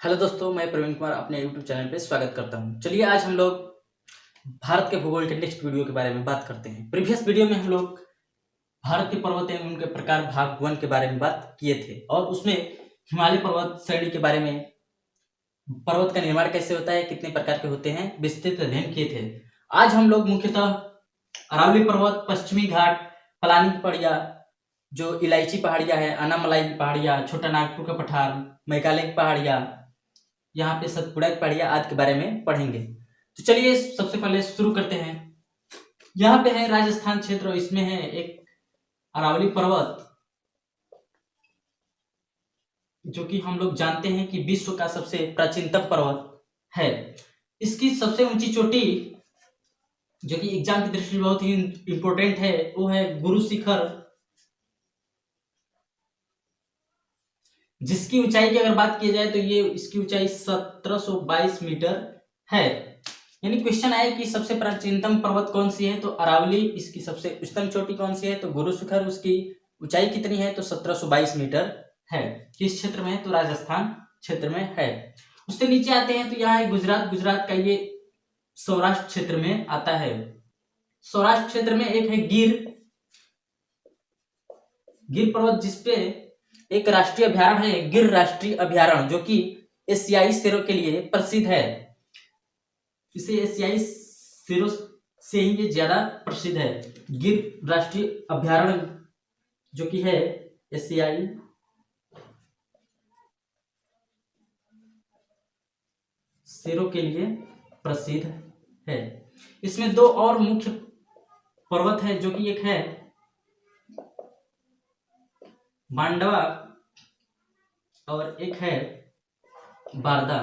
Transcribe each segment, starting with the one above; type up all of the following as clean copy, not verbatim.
Hello दोस्तों, मैं प्रवीण कुमार अपने यूट्यूब चैनल पे स्वागत करता हूं। चलिए आज हम लोग भारत के भूगोल के नेक्स्ट वीडियो के बारे में बात करते हैं। प्रीवियस वीडियो में हम लोग भारत के पर्वत एवं उनके प्रकार भाग 1 के बारे में बात किए थे और उसमें हिमालय पर्वत श्रेणी के बारे में, पर्वत का निर्माण कैसे होता है, कितने प्रकार के होते हैं, विस्तृत अध्ययन किए थे। आज हम लोग मुख्यतः अरावली पर्वत, पश्चिमी घाट, पलानी की पहाड़ियाँ, जो इलायची पहाड़ियाँ है, अनामलाई की पहाड़ियाँ, छोटा नागपुर का पठार, मैकाले की पहाड़ियाँ, यहाँ पे सतपुड़ा की पहाड़ियाँ आदि के बारे में पढ़ेंगे। तो चलिए सबसे पहले शुरू करते हैं। यहाँ पे है राजस्थान क्षेत्र, इसमें है एक अरावली पर्वत, जो कि हम लोग जानते हैं कि विश्व का सबसे प्राचीनतम पर्वत है। इसकी सबसे ऊंची चोटी, जो कि एग्जाम की दृष्टि से बहुत ही इंपॉर्टेंट है, वो है गुरु शिखर, जिसकी ऊंचाई की अगर बात की जाए तो ये इसकी ऊंचाई 1722 मीटर है। यानी क्वेश्चन आया कि सबसे प्राचीनतम पर्वत कौन सी है, तो अरावली इसकी सबसे उच्चतम चोटी कौन सी है, तो गुरु शिखर, उसकी ऊंचाई कितनी है, तो 1722 मीटर है। किस क्षेत्र में है, तो राजस्थान क्षेत्र में है। उससे नीचे आते हैं तो यहाँ है गुजरात। गुजरात का ये सौराष्ट्र क्षेत्र में आता है। सौराष्ट्र क्षेत्र में एक है गिर पर्वत, जिसपे एक राष्ट्रीय अभयारण्य है, गिर राष्ट्रीय अभयारण्य, जो कि एशियाई शेरों के लिए प्रसिद्ध है। इसे एशियाई शेरों से ही ये ज्यादा प्रसिद्ध है। गिर राष्ट्रीय अभयारण्य जो कि है एशियाई शेरों के लिए प्रसिद्ध है। इसमें दो और मुख्य पर्वत है, जो कि एक है मांडवा और एक है बारदा।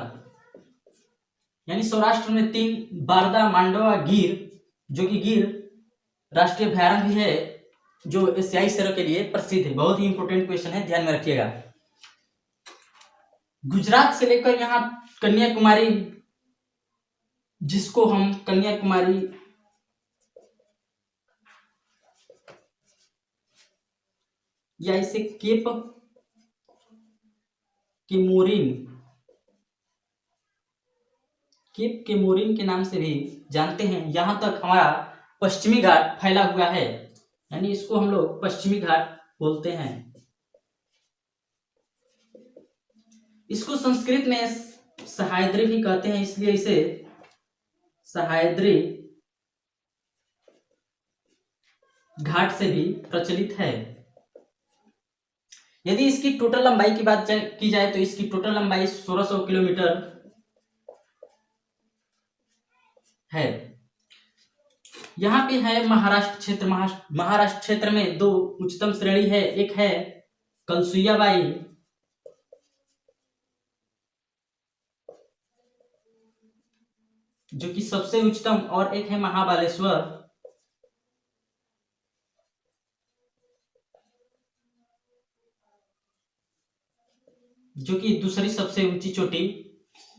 यानी सौराष्ट्र में 3, बारदा, मांडवा, गिर, जो कि गिर राष्ट्रीय अभयारण्य भी है, जो एशियाई शेरों के लिए प्रसिद्ध है। बहुत ही इंपॉर्टेंट क्वेश्चन है, ध्यान में रखिएगा। गुजरात से लेकर यहाँ कन्याकुमारी, जिसको हम कन्याकुमारी या इसे केप केमोरिन के नाम से भी जानते हैं, यहां तक हमारा पश्चिमी घाट फैला हुआ है। यानी इसको हम लोग पश्चिमी घाट बोलते हैं। इसको संस्कृत में सह्याद्री भी कहते हैं, इसलिए इसे सह्याद्री घाट से भी प्रचलित है। यदि इसकी टोटल लंबाई की बात की जाए तो इसकी टोटल लंबाई 1600 किलोमीटर है। यहाँ पे है महाराष्ट्र क्षेत्र। महाराष्ट्र क्षेत्र में 2 उच्चतम श्रेणी है, एक है कलसुयाबाई, जो कि सबसे उच्चतम, और एक है महाबालेश्वर, जो कि दूसरी सबसे ऊंची चोटी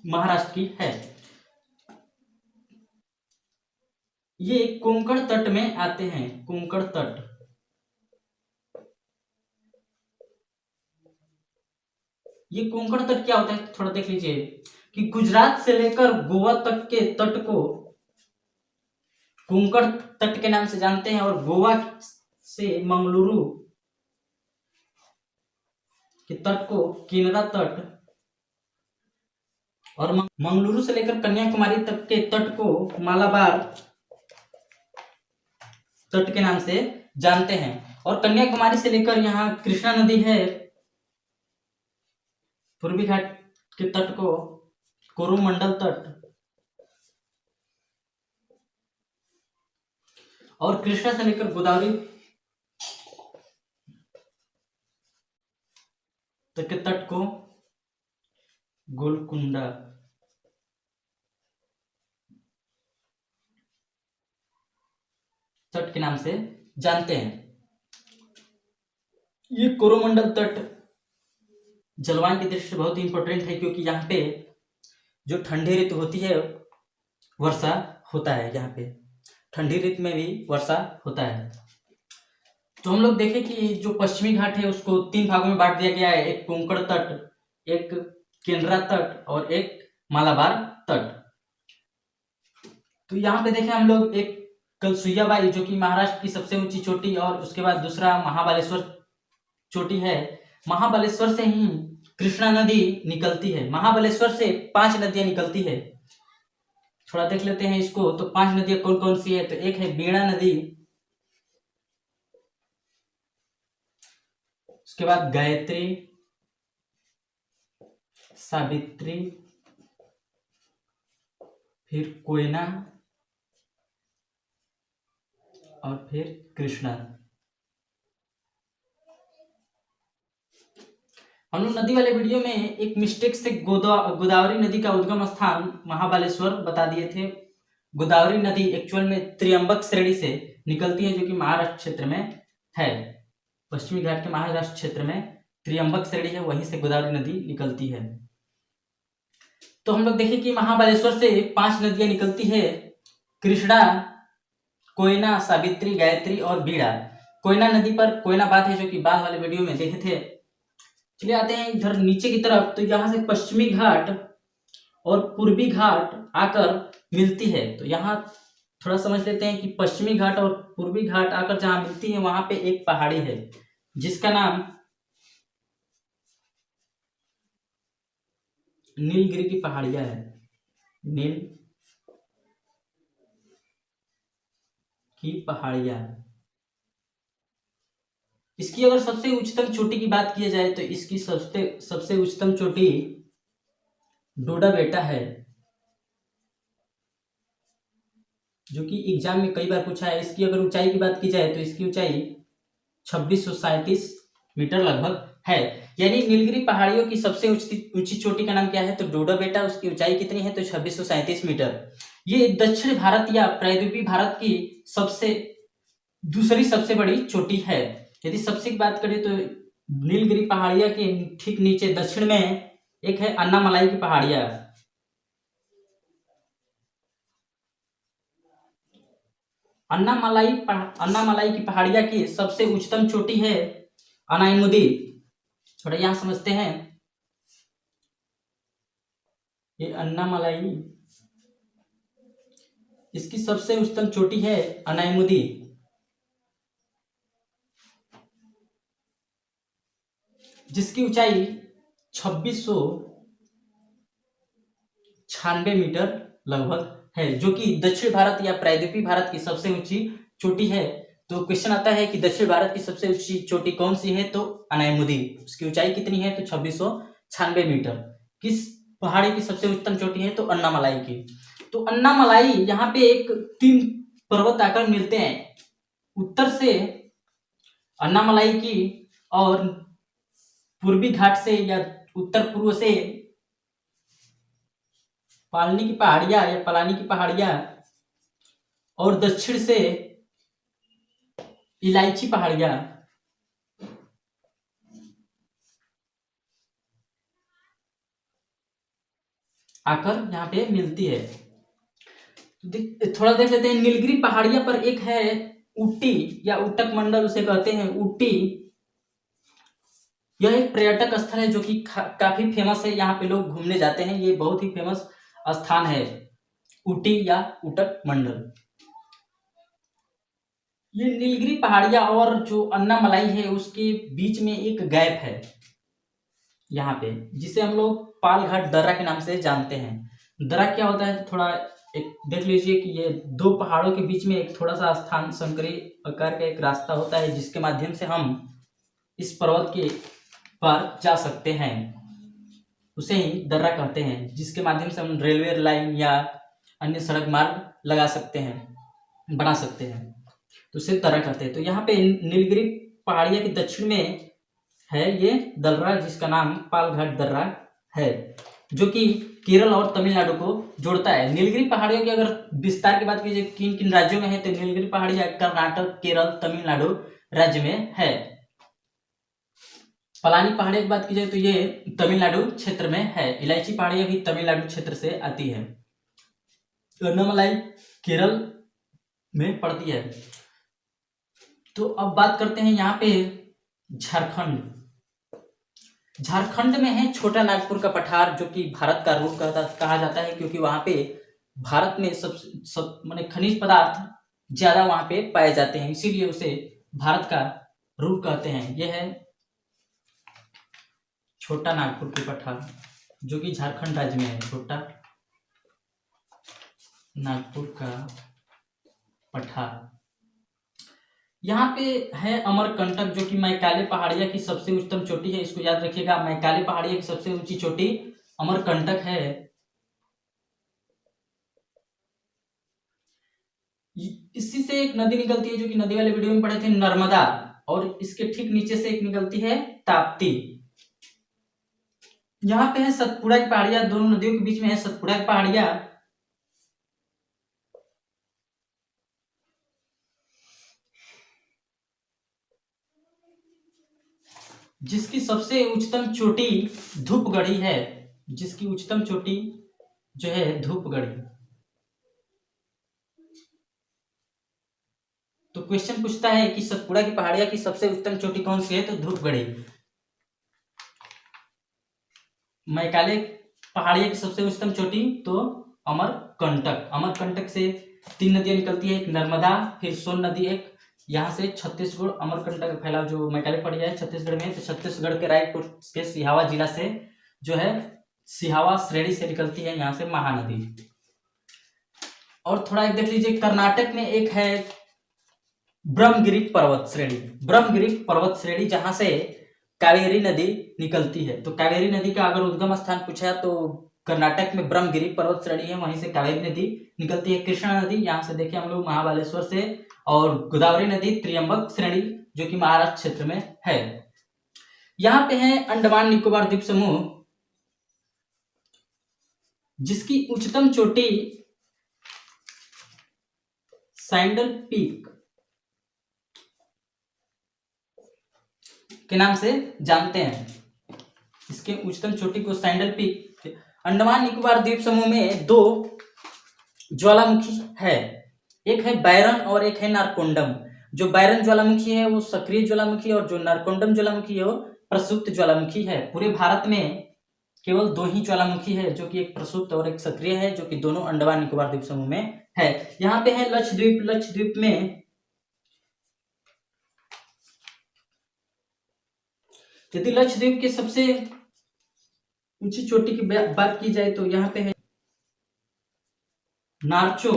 महाराष्ट्र की है। ये कोंकण तट में आते हैं। कोंकण तट, ये कोंकण तट क्या होता है थोड़ा देख लीजिए कि गुजरात से लेकर गोवा तक के तट को कोंकण तट के नाम से जानते हैं, और गोवा से मंगलुरु के तट को किनरा तट, और मंगलुरु से लेकर कन्याकुमारी तक के तट को मालाबार तट के नाम से जानते हैं। और कन्याकुमारी से लेकर यहाँ कृष्णा नदी है, पूर्वी घाट के तट को कोरोमंडल तट, और कृष्णा से लेकर गोदावरी तक के तट को गोलकुंडा तट के नाम से जानते हैं। ये कोरोमंडल तट जलवायु की दृष्टि से बहुत ही इंपॉर्टेंट है, क्योंकि यहाँ पे जो ठंडी ऋतु होती है वर्षा होता है। यहाँ पे ठंडी ऋतु में भी वर्षा होता है। तो हम लोग देखें कि जो पश्चिमी घाट है उसको 3 भागों में बांट दिया गया है, एक कोंकण तट, एक केनरा तट और एक मालाबार तट। तो यहाँ पे देखें हम लोग एक कलसुइया बाई जो कि महाराष्ट्र की सबसे ऊंची चोटी, और उसके बाद दूसरा महाबालेश्वर चोटी है। महाबालेश्वर से ही कृष्णा नदी निकलती है। महाबालेश्वर से 5 नदियां निकलती है। थोड़ा देख लेते हैं इसको। तो 5 नदियां कौन कौन सी है? तो एक है बीणा नदी, उसके बाद गायत्री, सावित्री, फिर कोयना और फिर कृष्णा। हम लोग नदी वाले वीडियो में एक मिस्टेक से गोदावरी नदी का उद्गम स्थान महाबालेश्वर बता दिए थे। गोदावरी नदी एक्चुअल में त्र्यंबक श्रेणी से निकलती है, जो कि महाराष्ट्र क्षेत्र में है। पश्चिमी घाट के महाराष्ट्र क्षेत्र में त्र्यंबक श्रेणी है, वहीं से गोदावरी नदी निकलती है। तो हम लोग देखें कि महाबालेश्वर से 5 नदियां निकलती है, कृष्णा, कोयना, सावित्री, गायत्री और बीड़ा। कोयना नदी पर कोयना बात है, जो कि बाद वाले वीडियो में देखे थे। चलिए आते हैं इधर नीचे की तरफ। तो यहाँ से पश्चिमी घाट और पूर्वी घाट आकर मिलती है। तो यहाँ थोड़ा समझ लेते हैं कि पश्चिमी घाट और पूर्वी घाट आकर जहां मिलती है, वहां पे एक पहाड़ी है जिसका नाम नीलगिरी की पहाड़ियां है। नील की पहाड़ियां। इसकी अगर सबसे उच्चतम चोटी की बात की जाए तो इसकी सबसे उच्चतम चोटी डोडा बेटा है, जो कि एग्जाम में कई बार पूछा है। इसकी अगर ऊंचाई की बात की जाए तो इसकी ऊंचाई 2637 मीटर लगभग है। यानी नीलगिरी पहाड़ियों की सबसे ऊंची चोटी का नाम क्या है? तो डोडा बेटा। उसकी ऊंचाई कितनी है? तो 2637 मीटर। ये दक्षिण भारत या प्रायद्वीपीय भारत की दूसरी सबसे बड़ी चोटी है। यदि सबसे की बात करें तो नीलगिरी पहाड़िया के ठीक नीचे दक्षिण में एक है अन्नामलाई की पहाड़िया। अन्नामलाई की पहाड़िया की सबसे उच्चतम चोटी है अनायमुदी। थोड़ा यहां समझते हैं। ये अन्नामलाई, इसकी सबसे उच्चतम चोटी है अनायमुदी, जिसकी ऊंचाई 2696 मीटर लगभग है, जो कि दक्षिण भारत या प्रायद्वीपीय भारत की सबसे ऊंची चोटी है। तो क्वेश्चन आता है कि दक्षिण भारत की सबसे ऊंची चोटी कौन सी है? तो अनायमुदी। उसकी ऊंचाई कितनी है? तो 2696 मीटर। किस पहाड़ी की सबसे उच्चतम चोटी है? तो अन्नामलाई की। तो अन्नामलाई यहाँ पे एक 3 पर्वत आकर मिलते हैं। उत्तर से अन्नामलाई की और पूर्वी घाट से या उत्तर पूर्व से पालनी की पहाड़ियां या पलानी की पहाड़ियां, और दक्षिण से इलायची पहाड़ियां आकर यहाँ पे मिलती है। थोड़ा देख लेते हैं। नीलगिरी पहाड़ियां पर एक है ऊटी या उटक मंडल उसे कहते हैं। ऊटी यह एक पर्यटक स्थल है जो कि काफी फेमस है। यहाँ पे लोग घूमने जाते हैं। ये बहुत ही फेमस स्थान है ऊटी या उटक मंडल। ये नीलगिरी पहाड़ियां और जो अन्नामलाई है उसके बीच में एक गैप है यहाँ पे, जिसे हम लोग पालघाट दर्रा के नाम से जानते हैं। दर्रा क्या होता है? तो थोड़ा एक देख लीजिए कि ये 2 पहाड़ों के बीच में एक थोड़ा सा स्थान संकरी आकार का एक रास्ता होता है, जिसके माध्यम से हम इस पर्वत के पार जा सकते हैं। उसे ही दर्रा कहते हैं, जिसके माध्यम से हम रेलवे लाइन या अन्य सड़क मार्ग लगा सकते हैं, बना सकते हैं। तो उसे दर्रा कहते हैं। तो यहाँ पे नीलगिरी पहाड़िया के दक्षिण में है ये दर्रा, जिसका नाम पालघाट दर्रा है, जो कि केरल और तमिलनाडु को जोड़ता है। नीलगिरी पहाड़ियों की अगर विस्तार की बात की जाए किन किन राज्यों में है, तो नीलगिरी पहाड़ियां कर्नाटक, केरल, तमिलनाडु राज्य में है। पलानी पहाड़ियों की बात की जाए तो ये तमिलनाडु क्षेत्र में है। इलायची पहाड़ियां भी तमिलनाडु क्षेत्र से आती है। अन्नामलाई केरल में पड़ती है। तो अब बात करते हैं यहाँ पे झारखंड। झारखंड में है छोटा नागपुर का पठार, जो कि भारत का रूप कहा जाता है, क्योंकि वहां पे भारत में सब माने खनिज पदार्थ ज्यादा वहां पे पाए जाते हैं, इसीलिए उसे भारत का रूप कहते हैं। यह है छोटा नागपुर के पठार, जो कि झारखंड राज्य में है। छोटा नागपुर का पठार। यहाँ पे है अमरकंटक, जो कि मैकाले पहाड़िया की सबसे उच्चतम चोटी है। इसको याद रखिएगा, मैकाले पहाड़िया की सबसे ऊंची चोटी अमरकंटक है। इसी से एक नदी निकलती है, जो कि नदी वाले वीडियो में पढ़े थे, नर्मदा, और इसके ठीक नीचे से एक निकलती है ताप्ती। यहाँ पे है सतपुड़ा की पहाड़िया, दोनों नदियों के बीच में है सतपुड़ा की पहाड़िया। जिसकी सबसे उच्चतम चोटी धूपगढ़ी है, जिसकी उच्चतम चोटी जो है धूपगढ़ी। तो क्वेश्चन पूछता है कि सतपुड़ा की पहाड़िया की सबसे उच्चतम चोटी कौन सी है, तो धूपगढ़ी। मैकाले पहाड़िया की सबसे उच्चतम चोटी तो अमरकंटक। अमरकंटक से 3 नदियां निकलती है, एक नर्मदा, फिर सोन नदी, एक यहाँ से छत्तीसगढ़। अमरकंटक का फैलाव जो मैकाले पहाड़िया है छत्तीसगढ़ में, तो छत्तीसगढ़ के रायपुर के सिहावा जिला से जो है सिहावा श्रेणी से निकलती है, यहाँ से महानदी। और थोड़ा एक देख लीजिए, कर्नाटक में एक है ब्रह्मगिरी पर्वत श्रेणी। ब्रह्मगिरी पर्वत श्रेणी जहां से कावेरी नदी निकलती है। तो कावेरी नदी का अगर उद्गम स्थान पूछा तो कर्नाटक में ब्रह्मगिरी पर्वत श्रेणी है, वहीं से कावेरी नदी निकलती है। कृष्णा नदी यहाँ से देखिए हम लोग महाबालेश्वर से, और गोदावरी नदी त्रियंबक श्रेणी, जो कि महाराष्ट्र क्षेत्र में है। यहाँ पे है अंडमान निकोबार द्वीप समूह, जिसकी उच्चतम चोटी सैंडल पीक के नाम से जानते हैं। इसके उच्चतम चोटी को सैंडल पीक। अंडमान निकोबार द्वीप समूह में 2 ज्वालामुखी है, एक है बैरन और एक है नारकोंडम। जो बैरन ज्वालामुखी है वो सक्रिय ज्वालामुखी, और जो नारकोंडम ज्वालामुखी है वो प्रसुप्त ज्वालामुखी है। पूरे भारत में केवल 2 ही ज्वालामुखी है, जो कि एक प्रसुप्त और एक सक्रिय है, जो कि दोनों अंडमान निकोबार द्वीप समूह में है। यहाँ पे है लक्षद्वीप। लक्षद्वीप में यदि लक्षद्वीप के सबसे ऊंची चोटी की बात की जाए तो यहाँ पे है नार्चो।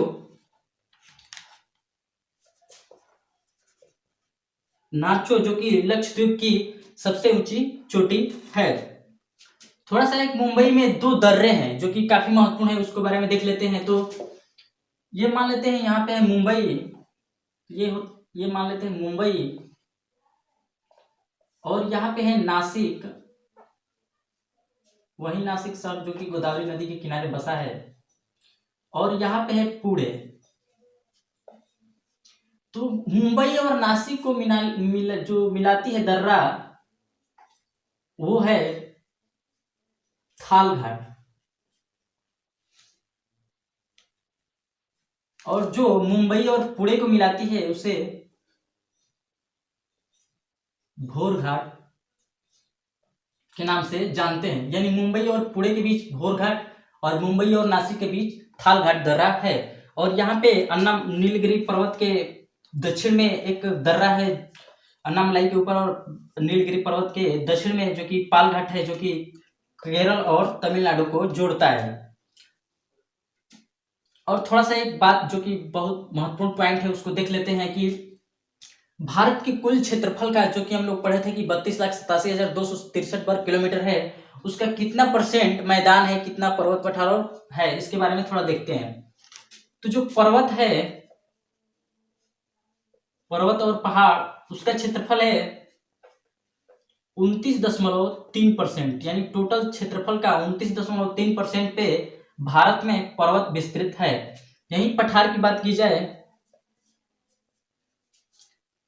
नार्चो जो कि लक्षद्वीप की सबसे ऊंची चोटी है। थोड़ा सा एक मुंबई में 2 दर्रे हैं, जो कि काफी महत्वपूर्ण है, उसके बारे में देख लेते हैं। तो ये मान लेते हैं यहाँ पे है मुंबई, ये मान लेते हैं मुंबई, और यहाँ पे है नासिक। वही नासिक शहर जो कि गोदावरी नदी के किनारे बसा है, और यहाँ पे है पुणे। तो मुंबई और नासिक को जो मिलाती है दर्रा, वो है थाल घाट। और जो मुंबई और पुणे को मिलाती है उसे घोर घाट के नाम से जानते हैं। यानी मुंबई और पुणे के बीच घोर घाट, और मुंबई और नासिक के बीच थाल घाट दर्रा है। और यहाँ पे अन्ना नीलगिरी पर्वत के दक्षिण में एक दर्रा है अन्नामलाई के ऊपर, और नीलगिरी पर्वत के दक्षिण में जो कि पाल घाट है, जो कि केरल और तमिलनाडु को जोड़ता है। और थोड़ा सा एक बात जो कि बहुत महत्वपूर्ण पॉइंट है, उसको देख लेते हैं कि भारत की कुल क्षेत्रफल का, जो कि हम लोग पढ़े थे कि 32,87,263 वर्ग किलोमीटर है, उसका कितना % मैदान है, कितना पर्वत पठार है, इसके बारे में थोड़ा देखते हैं। तो जो पर्वत है, पर्वत और पहाड़, उसका क्षेत्रफल है 29.3%, यानी टोटल क्षेत्रफल का 29.3% पे भारत में पर्वत विस्तृत है। यही पठार की बात की जाए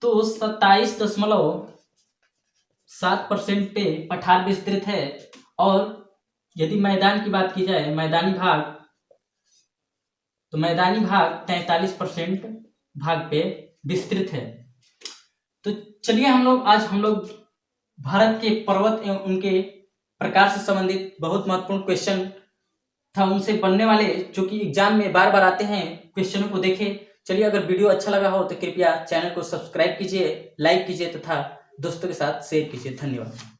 तो 27.7% पे पठार विस्तृत है। और यदि मैदान की बात की जाए, मैदानी भाग, तो मैदानी भाग 43% भाग पे विस्तृत है। तो चलिए आज हम लोग भारत के पर्वत एवं उनके प्रकार से संबंधित बहुत महत्वपूर्ण क्वेश्चन था, उनसे बनने वाले जो कि एग्जाम में बार बार आते हैं, क्वेश्चनों को देखें। चलिए, अगर वीडियो अच्छा लगा हो तो कृपया चैनल को सब्सक्राइब कीजिए, लाइक कीजिए तथा दोस्तों के साथ शेयर कीजिए। धन्यवाद।